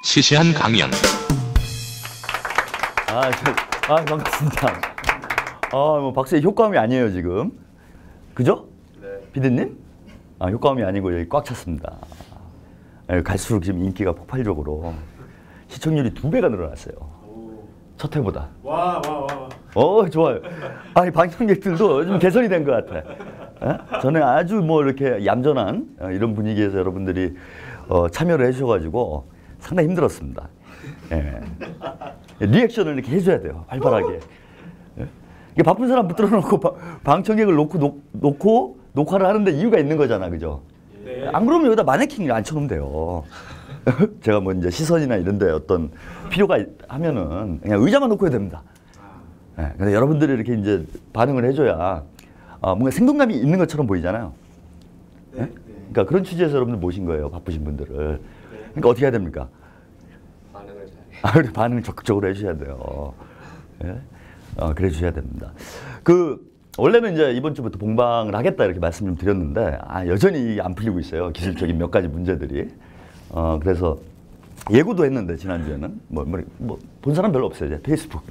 시시한 강연. 반갑습니다. 뭐 박수의 효과음이 아니에요 지금, 그죠? 네. 피디님? 효과음이 아니고 여기 꽉 찼습니다. 갈수록 지금 인기가 폭발적으로 시청률이 2배가 늘어났어요. 첫 회보다. 와. 좋아요. 방청객들도 좀 개선이 된 것 같아. 저는 아주 뭐 이렇게 얌전한 이런 분위기에서 여러분들이 참여를 해주셔가지고 상당히 힘들었습니다. 리액션을 이렇게 해줘야 돼요, 활발하게. 이게 바쁜 사람 붙들어 놓고 방청객을 놓고 녹화를 하는데 이유가 있는 거잖아, 그죠? 네. 안 그러면 여기다 마네킹을 앉혀놓으면 돼요. 제가 뭐 이제 시선이나 이런데 어떤 필요가 하면은 그냥 의자만 놓고 해야 됩니다. 근데 여러분들이 이렇게 이제 반응을 해줘야 뭔가 생동감이 있는 것처럼 보이잖아요. 네. 그러니까 그런 취지에서 여러분들 모신 거예요, 바쁘신 분들을. 그러니까 어떻게 해야 됩니까? 반응을 잘. 반응을 적극적으로 해주셔야 돼요. 그래 주셔야 됩니다. 원래는 이제 이번 주부터 본방을 하겠다 이렇게 말씀 좀 드렸는데 여전히 안 풀리고 있어요. 기술적인 몇 가지 문제들이. 그래서 예고도 했는데 지난주에는 본 사람 별로 없어요. 제 페이스북.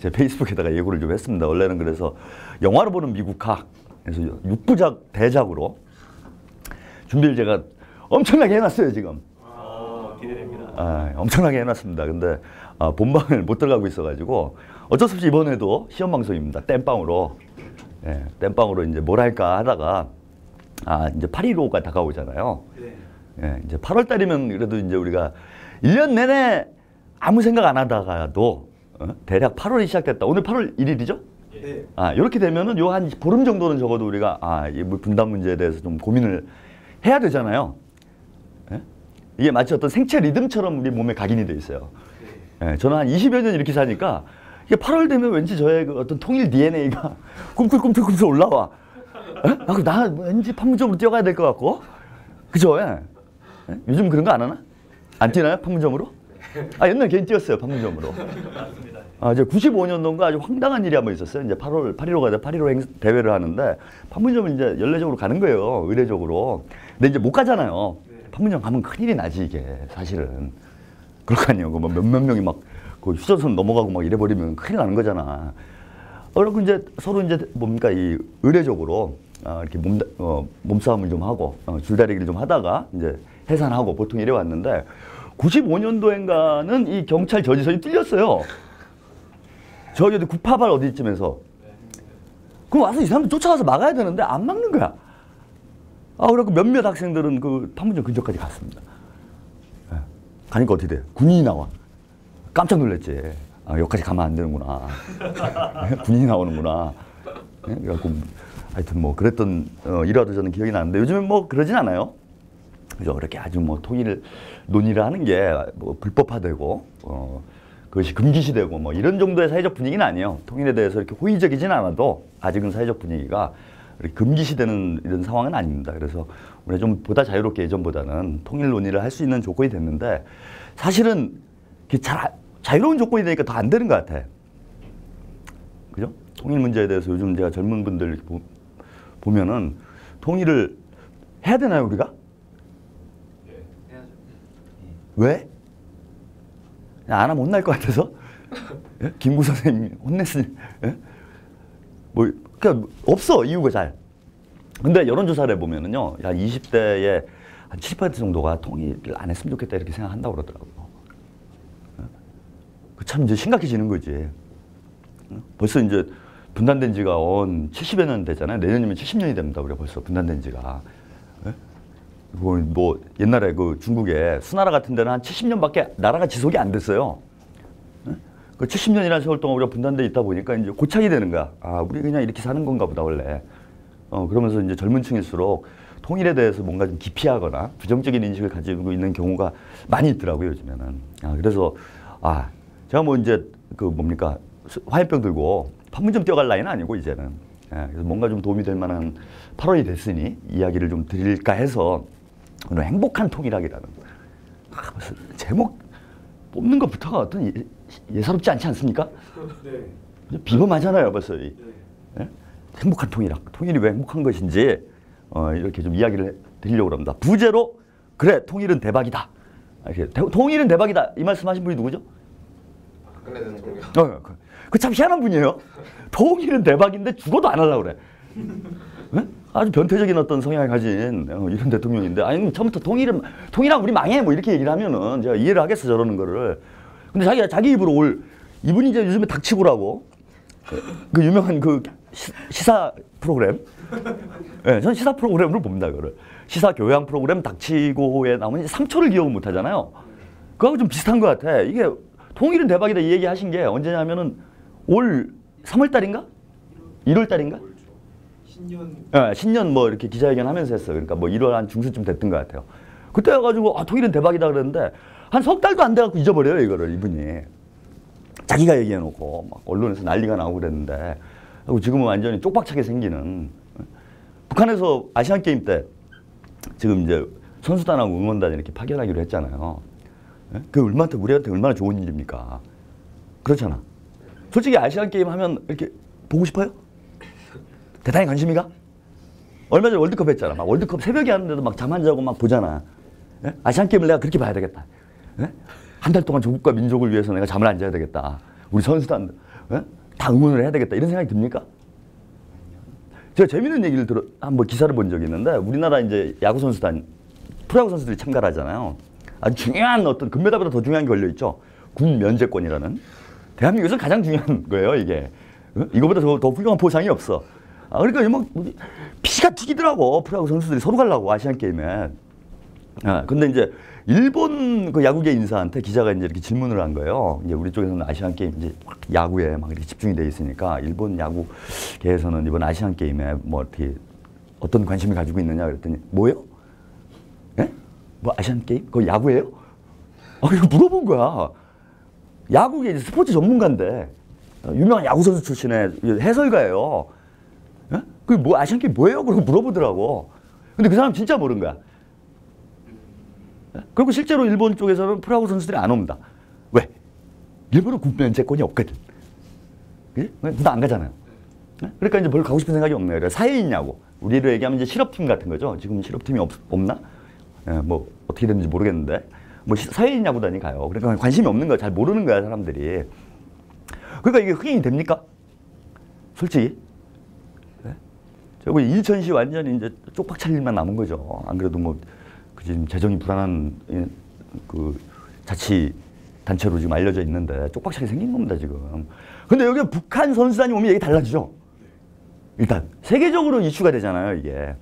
제 페이스북에다가 예고를 좀 했습니다. 원래는 그래서 영화로 보는 미국학, 그래서 6부작 대작으로 준비를 제가 엄청나게 해놨어요 지금. 기대됩니다. 엄청나게 해놨습니다. 근데 본방을 못 들어가고 있어가지고 어쩔 수 없이 이번에도 시험 방송입니다. 땜빵으로. 땜빵으로 이제 뭘 할까 하다가 이제 8.15가 다가오잖아요. 네. 이제 8월 달이면 그래도 이제 우리가 1년 내내 아무 생각 안 하다가도 대략 8월이 시작됐다. 오늘 8월 1일이죠? 네. 이렇게 되면은 요 한 보름 정도는 적어도 우리가 이 분담 문제에 대해서 좀 고민을 해야 되잖아요. 이게 마치 어떤 생체 리듬처럼 우리 몸에 각인이 돼 있어요. 저는 한 20여 년 이렇게 사니까 이게 8월 되면 왠지 저의 그 어떤 통일 DNA가 꿈틀꿈틀 올라와. 그럼 나 왠지 판문점으로 뛰어가야 될 것 같고, 그죠? 요즘 그런 거 안 하나? 안 뛰나요, 판문점으로? 옛날 괜히 뛰었어요, 판문점으로. 이제 95년도인가 아주 황당한 일이 한번 있었어요. 이제 8.15가 8.15 대회를 하는데 판문점은 이제 연례적으로 가는 거예요, 의례적으로. 근데 이제 못 가잖아요. 판문점 가면 큰일이 나지, 이게 사실은. 그럴 거 아니에요. 몇몇 명이 막 휴전선 넘어가고 막 이래버리면 큰일 나는 거잖아. 그리고 이제 서로 이제 뭡니까, 이 의례적으로 이렇게 몸싸움을 좀 하고 줄다리기를 좀 하다가 이제 해산하고 보통 이래 왔는데 95년도인가는 이 경찰 저지선이 뚫렸어요. 저기 988 어디쯤에서. 그럼 와서 이 사람들 쫓아와서 막아야 되는데 안 막는 거야. 그래갖고 몇몇 학생들은 그 판문점 근처까지 갔습니다. 가니까 어떻게 돼? 군인이 나와. 깜짝 놀랐지. 여기까지 가면 안 되는구나. 군인이 나오는구나. 그래갖고 하여튼 뭐 그랬던 일화도 저는 기억이 나는데 요즘엔 뭐 그러진 않아요. 그죠? 그렇게 아주 뭐 통일 논의를 하는 게 뭐 불법화되고 그것이 금기시되고 뭐 이런 정도의 사회적 분위기는 아니에요. 통일에 대해서 이렇게 호의적이진 않아도 아직은 사회적 분위기가 이렇게 금기시되는 이런 상황은 아닙니다. 그래서 우리가 좀 보다 자유롭게 예전보다는 통일 논의를 할 수 있는 조건이 됐는데 사실은 자유로운 조건이 되니까 더 안 되는 것 같아. 그죠? 통일 문제에 대해서 요즘 제가 젊은 분들 보면은 통일을 해야 되나요, 우리가? 네, 해야죠. 왜? 안 하면 혼날 것 같아서? 김구 선생님이 혼냈으니. 그러니까 없어, 이유가 잘. 근데 여론조사를 해보면은요, 한 20대의 한 70% 정도가 통일을 안 했으면 좋겠다 이렇게 생각한다고 그러더라고요. 참 이제 심각해지는 거지. 벌써 이제 분단된 지가 70여 년 됐잖아요. 내년이면 70년이 됩니다. 우리가 벌써 분단된 지가. 뭐 옛날에 그 중국에 수나라 같은 데는 한 70년밖에 나라가 지속이 안 됐어요. 그 70년이라는 세월 동안 우리가 분단돼 있다 보니까 이제 고착이 되는 거야. 우리 그냥 이렇게 사는 건가 보다 원래. 그러면서 이제 젊은 층일수록 통일에 대해서 뭔가 좀 기피하거나 부정적인 인식을 가지고 있는 경우가 많이 있더라고요, 요즘에는. 그래서 제가 뭐 이제 그 뭡니까 화염병 들고 판문점 뛰어갈 나이는 아니고 이제는. 그래서 뭔가 좀 도움이 될 만한 8월이 됐으니 이야기를 좀 드릴까 해서 오늘 행복한 통일학이라는 벌써 제목 뽑는 것부터가 어떤 예사롭지 않지 않습니까? 네. 비범하잖아요, 벌써. 네. 행복한 통일학. 통일이 왜 행복한 것인지 이렇게 좀 이야기를 드리려고 합니다. 부제로 그래 통일은 대박이다. 이렇게 통일은 대박이다 이 말씀하신 분이 누구죠? 박근혜 대통령. 그 참 희한한 분이에요. 통일은 대박인데 죽어도 안 하려고 그래. 네? 아주 변태적인 어떤 성향을 가진 이런 대통령인데 아니 처음부터 통일하면 우리 망해 뭐 이렇게 얘기를 하면은 제가 이해를 하겠어 저러는 거를. 근데 자기가 자기 입으로 이분이 이제 요즘에 닥치고라고 그 유명한 그 시사 프로그램. 네, 전 시사 프로그램으로 봅니다 그거를. 시사 교양 프로그램 닥치고에 나오면 3초를 기억을 못 하잖아요. 그거하고 좀 비슷한 것 같아. 이게 통일은 대박이다 이 얘기 하신 게 언제냐면은 올 3월 달인가? 1월 달인가? 신년. 네, 신년 뭐 이렇게 기자회견 하면서 했어. 그러니까 뭐 1월 한 중순쯤 됐던 것 같아요. 그때 와가지고 통일은 대박이다 그랬는데 한 석 달도 안 돼갖고 잊어버려요 이거를 이분이. 자기가 얘기해놓고 막 언론에서 난리가 나고 그랬는데 지금은 완전히 쪽박차게 생기는. 북한에서 아시안 게임 때 지금 이제 선수단하고 응원단 이렇게 파견하기로 했잖아요. 그게 우리한테 얼마나 좋은 일입니까? 그렇잖아. 솔직히 아시안 게임 하면 이렇게 보고 싶어요? 대단히 관심이가? 얼마 전에 월드컵 했잖아. 막 월드컵 새벽에 하는데도 막 잠 안 자고 막 보잖아. 예? 아시안 게임을 내가 그렇게 봐야 되겠다. 예? 한 달 동안 조국과 민족을 위해서 내가 잠을 안 자야 되겠다. 우리 선수단 예? 다 응원을 해야 되겠다. 이런 생각이 듭니까? 제가 재밌는 얘기를 한번 기사를 본 적이 있는데 우리나라 이제 야구 선수단, 프로야구 선수들이 참가를 하잖아요. 아주 중요한 어떤 금메달보다 더 중요한 게 걸려 있죠. 군 면제권이라는. 대한민국에서 가장 중요한 거예요, 이게. 이거보다 더 훌륭한 보상이 없어. 그러니까 막 피가 튀기더라고, 프로야구 선수들이 서로 가려고 아시안 게임에. 근데 이제 일본 그 야구계 인사한테 기자가 이제 이렇게 질문을 한 거예요. 이제 우리 쪽에서는 아시안 게임 이제 야구에 막 이렇게 집중이 돼 있으니까 일본 야구계에서는 이번 아시안 게임에 뭐 어떻게 어떤 관심을 가지고 있느냐 그랬더니 뭐요? 예? 뭐 아시안 게임? 그거 야구예요? 이거 물어본 거야. 야구계 이제 스포츠 전문가인데 유명한 야구 선수 출신의 해설가예요. 예? 그 뭐 아시안 게임 뭐예요? 그러고 물어보더라고. 근데 그 사람 진짜 모르는 거야. 그리고 실제로 일본 쪽에서는 프로야구 선수들이 안 옵니다. 왜? 일본은 국면제권이 없거든. 그지? 안 가잖아요. 그러니까 이제 별로 가고 싶은 생각이 없네요. 그러니까 사회인 야구. 우리로 얘기하면 이제 실업팀 같은 거죠. 지금 실업팀이 없나? 뭐 어떻게 됐는지 모르겠는데 뭐 사회인 야구단이 가요. 그러니까 관심이 없는 거야. 잘 모르는 거야 사람들이. 그러니까 이게 흥행이 됩니까? 솔직히. 저기 인천시 완전히 이제 쪽박찰 일만 남은 거죠. 안 그래도 뭐 지금 재정이 불안한 그 자치 단체로 지금 알려져 있는데 쪽박차게 생긴 겁니다 지금. 근데 여기 북한 선수단이 오면 얘기 달라지죠. 일단 세계적으로 이슈가 되잖아요 이게.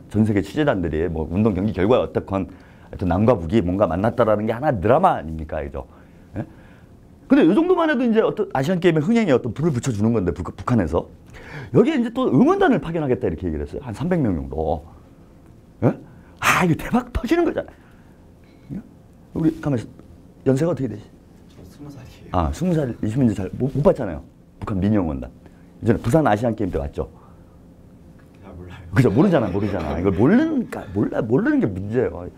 전 세계 취재단들이 뭐 운동 경기 결과에 어떻건 하여튼 남과 북이 뭔가 만났다라는 게 하나 드라마 아닙니까, 그죠? 예? 근데 이 정도만 해도 이제 어떤 아시안 게임의 흥행에 어떤 불을 붙여주는 건데 북한에서 여기에 이제 또 응원단을 파견하겠다 이렇게 얘기를 했어요. 한 300명 정도. 예? 이거 대박 터지는 거잖아. 우리 가만히 연세가 어떻게 되지? 저 20살이에요. 20살 이제 잘 못 봤잖아요. 북한 민영원단. 이전에 부산 아시안 게임 때 왔죠. 몰라요. 그죠? 모르잖아. 이걸 모르는 게 문제예요.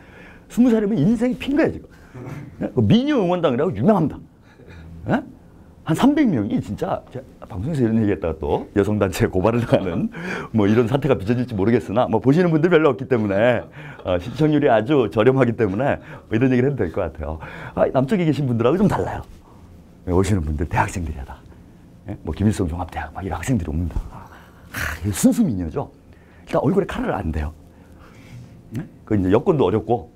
20살이면 인생이 핀 거야 지금. 민영 응원단이라고 유명합니다. 예? 한 300명이 진짜 방송에서 이런 얘기했다가 또 여성단체에 고발을 당하는 뭐 이런 사태가 빚어질지 모르겠으나 뭐 보시는 분들 별로 없기 때문에 시청률이 아주 저렴하기 때문에 뭐 이런 얘기를 해도 될 것 같아요. 남쪽에 계신 분들하고 좀 달라요. 오시는 분들 대학생들이야 다. 예? 뭐 김일성 종합대학 막 이런 학생들이 옵니다. 순수 미녀죠. 일단 얼굴에 카라를 안 대요. 예? 그 이제 여건도 어렵고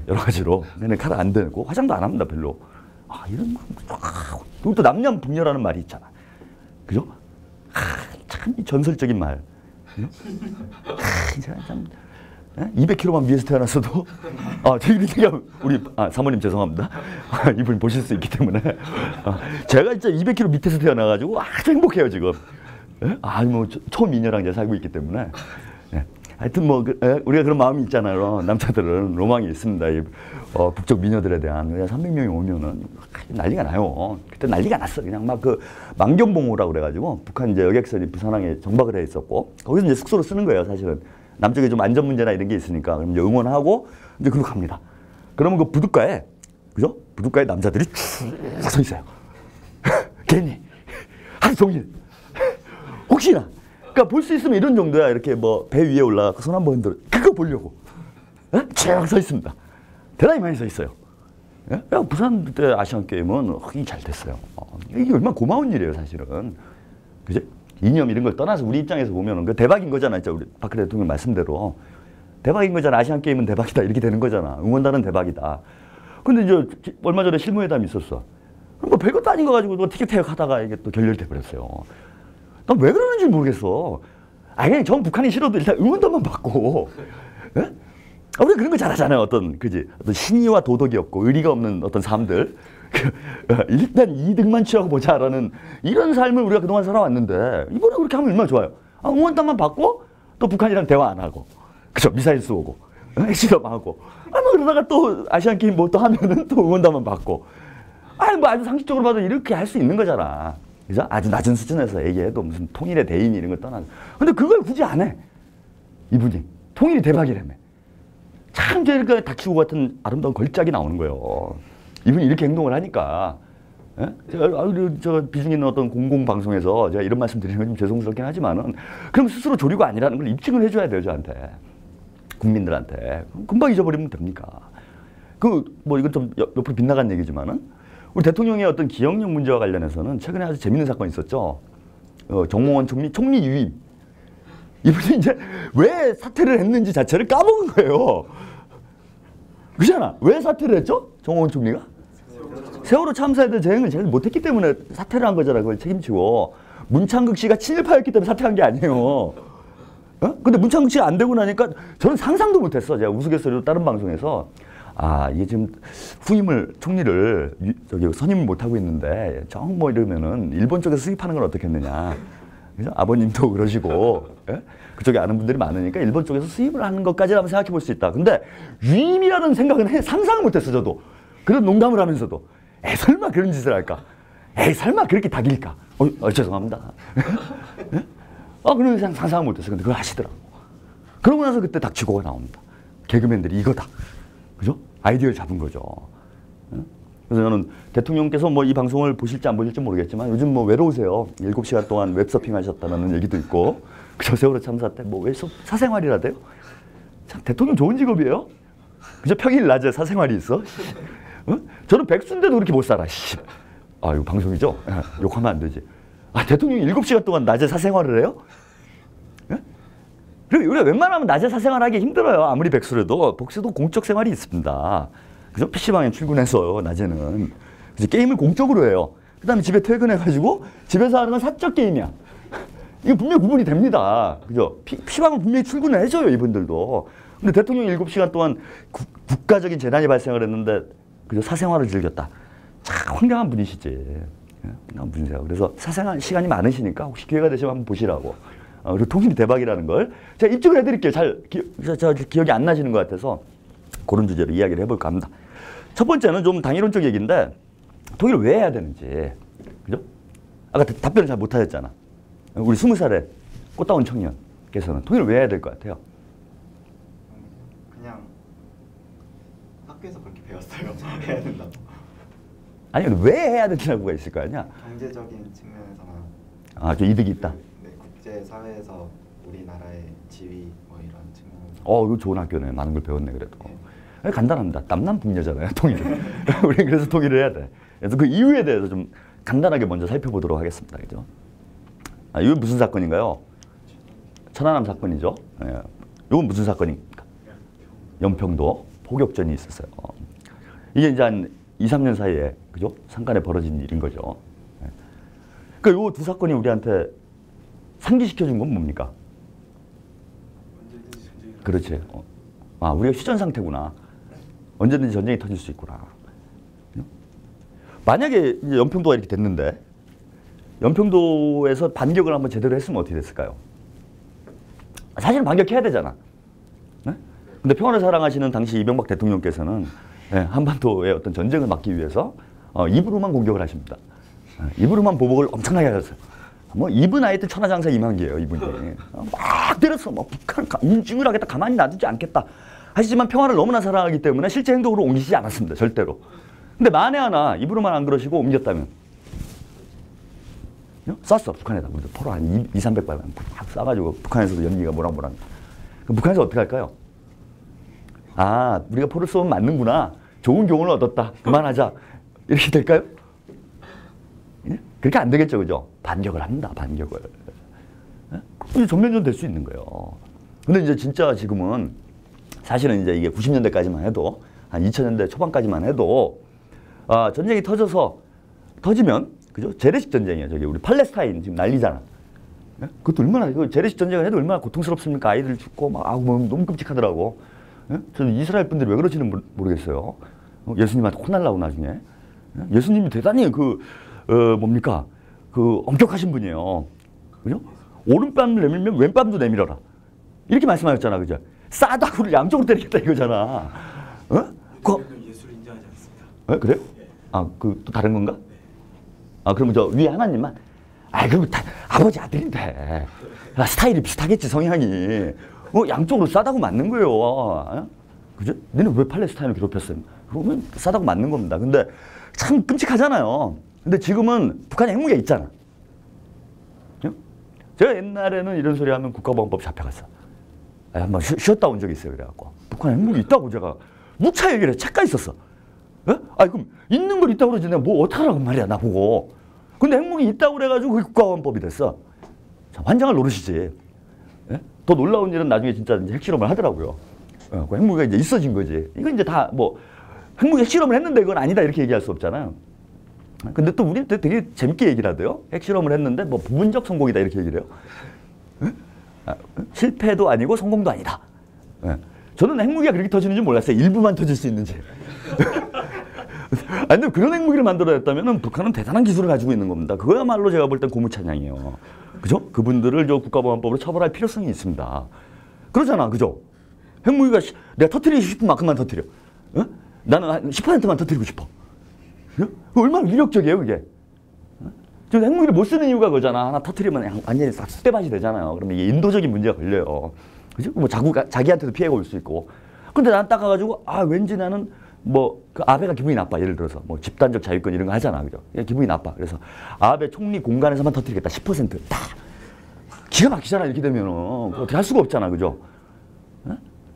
여러 가지로 내내 카라 안 대고 화장도 안 합니다 별로. 이런 거. 그리고 또 남녀북녀라는 말이 있잖아. 그죠? 참 전설적인 말. 참 200kg만 위에서 태어났어도 저희 얘기하면 우리 사모님 죄송합니다. 이분이 보실 수 있기 때문에 제가 진짜 200kg 밑에서 태어나가지고 아주 행복해요 지금. 뭐 초미녀랑 이제 살고 있기 때문에. 하여튼 뭐 우리가 그런 마음이 있잖아요. 남자들은 로망이 있습니다. 북쪽 미녀들에 대한. 300명이 오면은 난리가 나요. 그때 난리가 났어. 그냥 막 그 만경봉호라고 그래가지고 북한 이제 여객선이 부산항에 정박을 해 있었고 거기서 이제 숙소로 쓰는 거예요. 사실은 남쪽에 좀 안전 문제나 이런 게 있으니까 그럼 이제 응원하고 이제 그로 갑니다. 그러면 그 부둣가에 그죠? 부둣가에 남자들이 쭉 서 있어요. 괜히 하루 종일 혹시나. 그러니까 그러니까 볼 수 있으면 이런 정도야. 이렇게 뭐 배 위에 올라가서 손 한번 흔들어. 그거 보려고. 쭉 서 있습니다. 대단히 많이 서 있어요. 예? 부산 때 아시안 게임은 굉장히 잘 됐어요. 이게 얼마나 고마운 일이에요, 사실은. 그죠? 이념 이런 걸 떠나서 우리 입장에서 보면은 그 대박인 거잖아요. 우리 박근혜 대통령 말씀대로 대박인 거잖아. 아시안 게임은 대박이다 이렇게 되는 거잖아. 응원단은 대박이다. 근데 이제 얼마 전에 실무회담이 있었어. 뭐 별것도 아닌 거 가지고 또 티격태격 하다가 이게 또 결렬돼 버렸어요. 난 왜 그러는지 모르겠어. 그냥 정 북한이 싫어도 일단 응원단만 받고. 예? 우리가 그런 거 잘하잖아요. 어떤 신의와 도덕이 없고 의리가 없는 어떤 사람들. 일단 이득만 취하고 보자라는 이런 삶을 우리가 그동안 살아왔는데 이번에 그렇게 하면 얼마나 좋아요. 응원단만 받고 또 북한이랑 대화 안 하고, 그죠? 미사일 쏘고, 핵실험하고, 뭐 그러다가 또 아시안 게임 뭐 또 하면은 또 응원단만 받고, 뭐 아주 상식적으로 봐도 이렇게 할 수 있는 거잖아. 그죠? 아주 낮은 수준에서 얘기해도 무슨 통일의 대인 이런 걸 떠나서. 근데 그걸 굳이 안 해. 이분이. 통일이 대박이라며. 참 저희가 닥치고 같은 아름다운 걸작이 나오는 거예요. 이분이 이렇게 행동을 하니까. 예? 제가 비중 있는 어떤 공공방송에서 제가 이런 말씀 드리는 건 좀 죄송스럽긴 하지만은 그럼 스스로 조류가 아니라는 걸 입증을 해줘야 돼요, 저한테. 국민들한테. 금방 잊어버리면 됩니까? 뭐 이건 좀 옆으로 빗나간 얘기지만은 우리 대통령의 어떤 기억력 문제와 관련해서는 최근에 아주 재밌는 사건이 있었죠. 정몽원 총리 유임. 이분이 이제 왜 사퇴를 했는지 자체를 까먹은 거예요. 그잖아. 왜 사퇴를 했죠? 정몽원 총리가? 세월호 참사에 대한 재행을 제일 못했기 때문에 사퇴를 한 거잖아. 그걸 책임지고. 문창극 씨가 친일파였기 때문에 사퇴한 게 아니에요. 근데 문창극 씨가 안 되고 나니까 저는 상상도 못했어. 제가 우스갯소리로 다른 방송에서 이게 지금 총리를 선임을 못하고 있는데 정 뭐 이러면은 일본 쪽에서 수입하는 건 어떻겠느냐. 그죠? 아버님도 그러시고, 예? 그쪽에 아는 분들이 많으니까 일본 쪽에서 수입을 하는 것까지 한번 생각해 볼 수 있다. 근데 위임이라는 생각은 상상을 못했어, 저도. 그런 농담을 하면서도. 설마 그런 짓을 할까? 설마 그렇게 닭일까? 죄송합니다. 예? 그런 상상을 못했어. 근데 그걸 하시더라고. 그러고 나서 그때 닥치고가 나옵니다. 개그맨들이 이거다. 그죠? 아이디어를 잡은 거죠. 그래서 저는 대통령께서 뭐 이 방송을 보실지 안 보실지 모르겠지만 요즘 뭐 외로우세요. 7시간 동안 웹서핑 하셨다는 얘기도 있고, 그죠? 세월호 참사 때 뭐 왜 사생활이라대요? 참 대통령 좋은 직업이에요. 그죠? 평일 낮에 사생활이 있어. 저는 백수인데도 그렇게 못 살아. 이거 방송이죠? 욕하면 안 되지. 대통령이 7시간 동안 낮에 사생활을 해요? 그리고 우리가 웬만하면 낮에 사생활하기 힘들어요. 아무리 백수라도. 복수도 공적 생활이 있습니다. 그죠? PC방에 출근해서 낮에는. 그래서 게임을 공적으로 해요. 그 다음에 집에 퇴근해가지고 집에서 하는 건 사적 게임이야. 이거 분명히 구분이 됩니다. 그죠? PC방은 분명히 출근을 해줘요, 이분들도. 근데 대통령이 7시간 동안 국가적인 재난이 발생을 했는데, 그죠? 사생활을 즐겼다. 참 황당한 분이시지. 황당한 분이세요. 그래서 사생활 시간이 많으시니까 혹시 기회가 되시면 한번 보시라고. 그리고 통일이 대박이라는 걸 제가 입증을 해드릴게요. 저 기억이 안 나시는 것 같아서 그런 주제로 이야기를 해볼까 합니다. 첫 번째는 좀 당이론적 얘기인데 통일을 왜 해야 되는지. 그죠? 아까 답변을 잘 못하셨잖아. 우리 20살의 꽃다운 청년께서는 통일을 왜 해야 될 것 같아요? 그냥 학교에서 그렇게 배웠어요. 해야 된다고. 아니 왜 해야 되냐고가 있을 거 아니야? 경제적인 측면에서나 좀 이득이 있다. 네, 국제 사회에서 우리나라의 지위 뭐 이런 측면에서. 이거 좋은 학교네. 많은 걸 배웠네 그래도. 네. 간단합니다. 남남북녀잖아요. 통일은. 우리는 그래서 통일을 해야 돼. 그래서 그 이유에 대해서 좀 간단하게 먼저 살펴보도록 하겠습니다. 그죠? 이건 무슨 사건인가요? 천안함 사건이죠. 이건 무슨 사건입니까? 연평도 포격전이 있었어요. 이게 이제 한 2, 3년 사이에, 그죠? 상간에 벌어진 일인 거죠. 그러니까 요 두 사건이 우리한테 상기시켜준 건 뭡니까? 그렇지. 우리가 휴전 상태구나. 언제든지 전쟁이 터질 수 있구나. 만약에 이제 연평도가 이렇게 됐는데 연평도에서 반격을 한번 제대로 했으면 어떻게 됐을까요? 사실은 반격해야 되잖아. 네? 근데 평화를 사랑하시는 당시 이명박 대통령께서는 한반도의 어떤 전쟁을 막기 위해서 입으로만 공격을 하십니다. 입으로만 보복을 엄청나게 하셨어요. 뭐 입은 하여튼 천하장사 이만기예요, 이분이. 막 때렸어. 북한 인증을 하겠다, 가만히 놔두지 않겠다. 하시지만 평화를 너무나 사랑하기 때문에 실제 행동으로 옮기지 않았습니다, 절대로. 근데 만에 하나 입으로만 안 그러시고 옮겼다면 쐈어, 북한에다. 우리도 포로 한 200~300발 막 쏴가지고 북한에서도 연기가 모락모락. 그럼 북한에서 어떻게 할까요? 아, 우리가 포를 쏘면 맞는구나. 좋은 교훈을 얻었다. 그만하자. 이렇게 될까요? 예? 그렇게 안 되겠죠, 그죠? 반격을 합니다, 반격을. 예? 전면전 될 수 있는 거예요. 근데 이제 진짜 지금은 사실은 이제 이게 90년대까지만 해도 한 2000년대 초반까지만 해도 전쟁이 터지면 그죠? 재래식 전쟁이에요. 저기 우리 팔레스타인 지금 난리잖아. 예? 그것도 얼마나 재래식 전쟁을 해도 얼마나 고통스럽습니까? 아이들 죽고 막 너무 끔찍하더라고. 예? 저는 이스라엘 분들이 왜 그러지는 모르겠어요. 예수님한테 혼날라고 나중에. 예? 예수님이 대단히 뭡니까? 엄격하신 분이에요. 그죠? 오른뺨을 내밀면 왼뺨도 내밀어라. 이렇게 말씀하셨잖아, 그죠? 싸다구를 양쪽으로 때리겠다 이거잖아. 예수를 인정하지 않습니다. 예? 그래요? 또 다른 건가? 그러면 저 위에 하나님만? 그럼 아버지 아들인데. 스타일이 비슷하겠지, 성향이. 양쪽으로 싸다구 맞는 거예요. 그죠? 너는 왜 팔레스타인을 괴롭혔어요? 그러면 싸다구 맞는 겁니다. 근데 참 끔찍하잖아요. 근데 지금은 북한에 핵무기가 있잖아. 제가 옛날에는 이런 소리 하면 국가보안법 잡혀갔어. 한번 쉬었다 온 적이 있어요. 그래갖고. 북한에 핵무기 있다고 제가 무차 얘기를 해. 책가 있었어. 예? 그럼 있는 걸 있다고 그러지 내가 뭐 어떡하라고 말이야, 나보고. 근데 핵무기 있다고 그래가지고 그게 국가보안법이 됐어. 자, 환장할 노릇이지. 예? 더 놀라운 일은 나중에 진짜 이제 핵실험을 하더라고요. 그 핵무기가 이제 있어진 거지. 이건 이제 다 핵무기 핵실험을 했는데 이건 아니다 이렇게 얘기할 수 없잖아요. 근데 또 우리는 되게 재밌게 얘기를 하대요. 핵실험을 했는데 부분적 성공이다 이렇게 얘기를 해요. 예? 실패도 아니고 성공도 아니다. 예. 저는 핵무기가 그렇게 터지는 줄 몰랐어요. 일부만 터질 수 있는지. 근데 그런 핵무기를 만들어냈다면 북한은 대단한 기술을 가지고 있는 겁니다. 그거야말로 제가 볼 땐 고무찬양이에요. 그죠? 그분들을 국가보안법으로 처벌할 필요성이 있습니다. 그러잖아, 그죠? 핵무기가 내가 터뜨리고 싶은 만큼만 터뜨려. 어? 나는 한 10%만 터뜨리고 싶어. 얼마나 위력적이에요, 그게. 저 핵무기를 못 쓰는 이유가 그거잖아. 하나 터뜨리면 완전히 싹 쑥대밭이 되잖아요. 그러면 이게 인도적인 문제가 걸려요. 그죠? 자기한테도 피해가 올 수 있고. 근데 난 딱 가가지고, 왠지 나는 그 아베가 기분이 나빠. 예를 들어서 집단적 자유권 이런 거 하잖아. 그죠? 기분이 나빠. 그래서 아베 총리 공간에서만 터뜨리겠다. 10% 다. 기가 막히잖아. 이렇게 되면은. 어떻게 할 수가 없잖아. 그죠?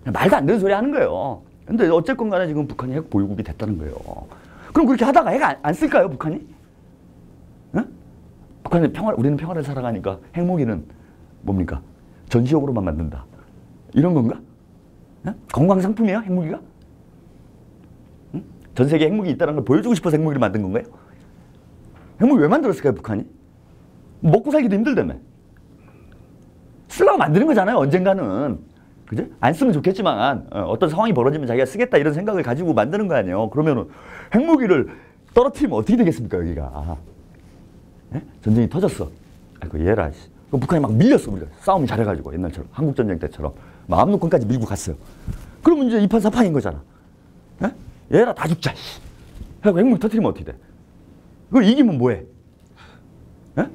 말도 안 되는 소리 하는 거예요. 근데 어쨌건 간에 지금 북한이 핵 보유국이 됐다는 거예요. 그럼 그렇게 하다가 핵 안 쓸까요, 북한이? 북한은 우리는 평화를 살아가니까 핵무기는 뭡니까? 전시용으로만 만든다. 이런 건가? 관광상품이에요, 핵무기가? 전 세계에 핵무기 있다는 걸 보여주고 싶어서 핵무기를 만든 건가요? 핵무기 왜 만들었을까요, 북한이? 먹고 살기도 힘들다며. 쓰려고 만드는 거잖아요, 언젠가는. 그죠? 안 쓰면 좋겠지만 어떤 상황이 벌어지면 자기가 쓰겠다 이런 생각을 가지고 만드는 거 아니에요. 그러면은 핵무기를 떨어뜨리면 어떻게 되겠습니까, 여기가? 예? 전쟁이 터졌어. 얘라. 그럼 북한이 막 밀렸어, 우리가. 싸움이 잘해가지고, 옛날처럼. 한국전쟁 때처럼. 압록강까지 밀고 갔어요. 그러면 이제 2판 4판인 거잖아. 예? 얘라 다 죽자. 핵무기 터뜨리면 어떻게 돼? 그걸 이기면 뭐해? 예?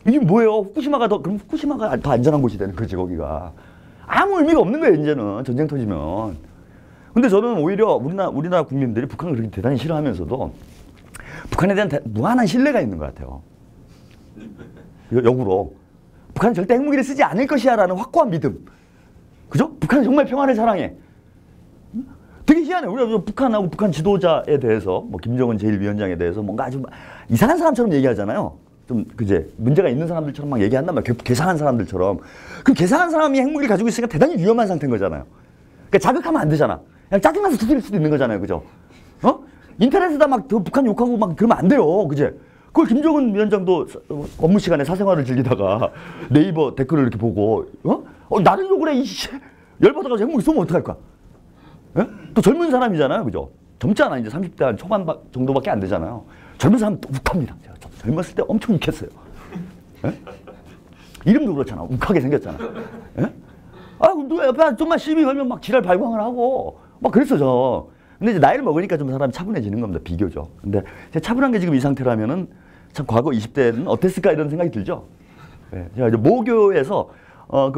이게 뭐예요? 그럼 후쿠시마가 더 안전한 곳이 되는 거지, 거기가. 아무 의미가 없는 거예요, 이제는. 전쟁 터지면. 근데 저는 오히려 우리나라 국민들이 북한을 그렇게 대단히 싫어하면서도 북한에 대한 무한한 신뢰가 있는 것 같아요. 역으로. 북한은 절대 핵무기를 쓰지 않을 것이야라는 확고한 믿음. 그죠? 북한은 정말 평화를 사랑해. 되게 희한해. 우리가 북한하고 북한 지도자에 대해서, 김정은 제1위원장에 대해서 뭔가 아주 이상한 사람처럼 얘기하잖아요. 좀, 문제가 있는 사람들처럼 막 얘기한단 말이야. 개상한 사람들처럼. 그 개상한 사람이 핵무기를 가지고 있으니까 대단히 위험한 상태인 거잖아요. 그러니까 자극하면 안 되잖아. 그냥 짜증나서 터뜨릴 수도 있는 거잖아요. 그죠? 인터넷에다 막 북한 욕하고 막 그러면 안 돼요. 그제? 그걸 김정은 위원장도 업무 시간에 사생활을 즐기다가 네이버 댓글을 이렇게 보고, 나를 욕을 해, 열받아가지고 핵무기 쏘면 어떡할 거야? 예? 또 젊은 사람이잖아요. 그죠? 젊지 않아. 이제 30대 한 초반 정도밖에 안 되잖아요. 젊은 사람 욱합니다. 제가 젊었을 때 엄청 욱했어요. 예? 이름도 그렇잖아. 욱하게 생겼잖아. 예? 누가 옆에 좀만 시비 걸면 막 지랄 발광을 하고 막 그랬어, 저. 근데 이제 나이를 먹으니까 좀 사람이 차분해지는 겁니다. 비교적. 근데 차분한 게 지금 이 상태라면은 참 과거 20대는 어땠을까 이런 생각이 들죠. 예. 제가 이제 모교에서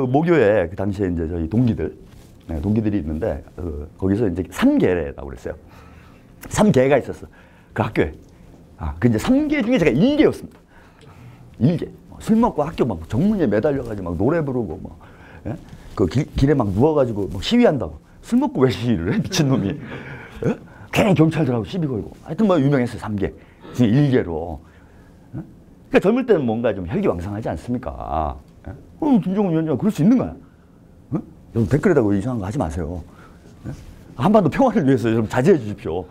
모교에 그 당시에 이제 저희 동기들이 있는데 거기서 이제 3계라고 그랬어요. 3계가 있었어. 그 학교에. 그 이제 3개 중에 제가 1개였습니다. 1개. 술 먹고 학교 막 정문에 매달려가지고 막 노래 부르고 막, 예? 그 길에 막 누워가지고 막 시위한다고. 술 먹고 왜 시위를 해? 미친놈이. 예? 괜히 경찰들하고 시비 걸고. 하여튼 뭐 유명했어요, 3개. 지금 1개로. 예? 그러니까 젊을 때는 뭔가 좀 혈기왕성하지 않습니까? 예? 김정은 위원장 그럴 수 있는 거야. 예? 여러분 댓글에다가 이상한 거 하지 마세요. 예? 한반도 평화를 위해서 여러분 자제해 주십시오.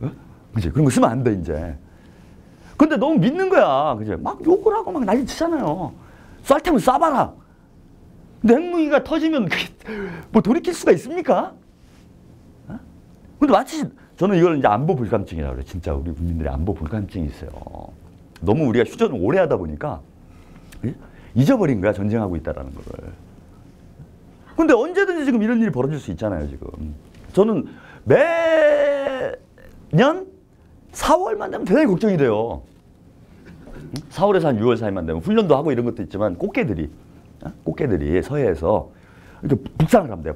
예? 그치? 그런 거 쓰면 안 돼, 이제. 근데 너무 믿는 거야. 그치? 막 욕을 하고 막 난리 치잖아요. 쌀 테면 쏴봐라. 근데 핵무기가 터지면 뭐 돌이킬 수가 있습니까? 어? 근데 마치 저는 이걸 이제 안보 불감증이라고 그래요. 진짜 우리 국민들이 안보 불감증이 있어요. 너무 우리가 휴전을 오래 하다 보니까 잊어버린 거야, 전쟁하고 있다라는 거를. 근데 언제든지 지금 이런 일이 벌어질 수 있잖아요, 지금. 저는 매년 4월만 되면 대단히 걱정이 돼요. 4월에서 한 6월 사이만 되면 훈련도 하고 이런 것도 있지만 꽃게들이 서해에서 이렇게 북상을 하면 돼요.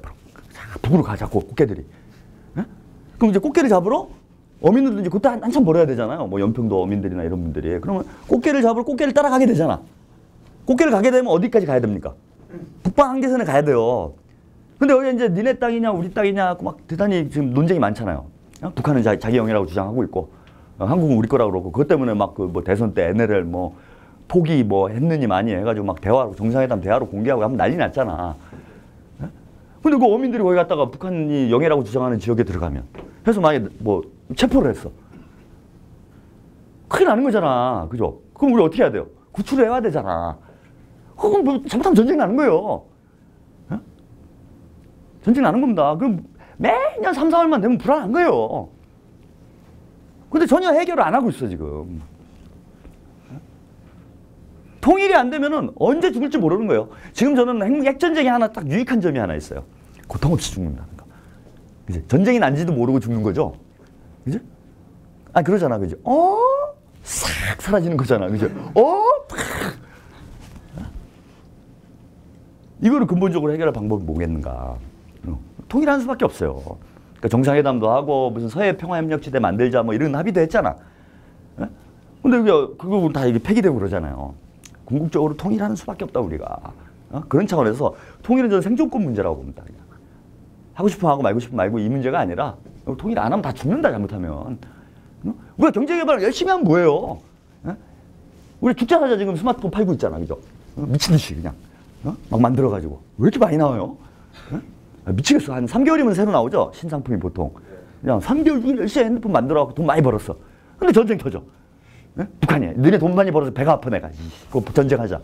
북으로 가 자꾸 꽃게들이. 그럼 이제 꽃게를 잡으러 어민들도 이제 그때 한참 벌어야 되잖아요. 뭐 연평도 어민들이나 이런 분들이. 그러면 꽃게를 잡으러 꽃게를 따라가게 되잖아. 꽃게를 가게 되면 어디까지 가야 됩니까? 북방 한계선에 가야 돼요. 근데 여기 이제 니네 땅이냐 우리 땅이냐 막 대단히 지금 논쟁이 많잖아요. 북한은 자기 영이라고 주장하고 있고 한국은 우리 거라고 그러고 그것 때문에 막 그 뭐 대선 때 NLL 뭐 포기 뭐 했느니 많이 해가지고 막 대화로 정상회담 대화로 공개하고 하면 난리 났잖아. 근데 그 어민들이 거기 갔다가 북한이 영해라고 주장하는 지역에 들어가면 해서 만약에 뭐 체포를 했어. 큰일 나는 거잖아. 그죠? 그럼 우리 어떻게 해야 돼요? 구출을 해야 되잖아. 그럼 뭐 잘못하면 전쟁 나는 거예요. 전쟁 나는 겁니다. 그럼 매년 3, 4월만 되면 불안한 거예요. 근데 전혀 해결을 안 하고 있어, 지금. 통일이 안 되면은 언제 죽을지 모르는 거예요. 지금 저는 핵전쟁이 하나 딱 유익한 점이 하나 있어요. 고통 없이 죽는다는 거. 그치? 전쟁이 난지도 모르고 죽는 거죠. 그지? 그러잖아. 그지? 싹 사라지는 거잖아. 그죠? 팍! 이거를 근본적으로 해결할 방법이 뭐겠는가. 통일하는 수밖에 없어요. 그러니까 정상회담도 하고 무슨 서해 평화협력지대 만들자 뭐 이런 합의도 했잖아. 예? 근데 그거 다 이게 폐기되고 그러잖아요. 궁극적으로 통일하는 수밖에 없다 우리가. 그런 차원에서 통일은 저는 생존권 문제라고 봅니다. 그냥. 하고 싶으면 하고 말고 싶으면 말고 이 문제가 아니라 통일 안 하면 다 죽는다 잘못하면. 우리가 경제개발을 열심히 하면 뭐예요? 예? 우리 죽자마자 지금 스마트폰 팔고 있잖아. 그죠? 미친 듯이 그냥. 막 만들어가지고. 왜 이렇게 많이 나와요? 미치겠어. 한 3개월이면 새로 나오죠? 신상품이 보통. 그냥 3개월 중에 열심히 핸드폰 만들어갖고 돈 많이 벌었어. 근데 전쟁 터져. 네? 북한이. 너네 돈 많이 벌어서 배가 아파 내가. 그거 전쟁하자.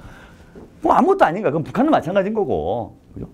뭐 아무것도 아닌가. 그럼 북한은 마찬가지인 거고. 그죠?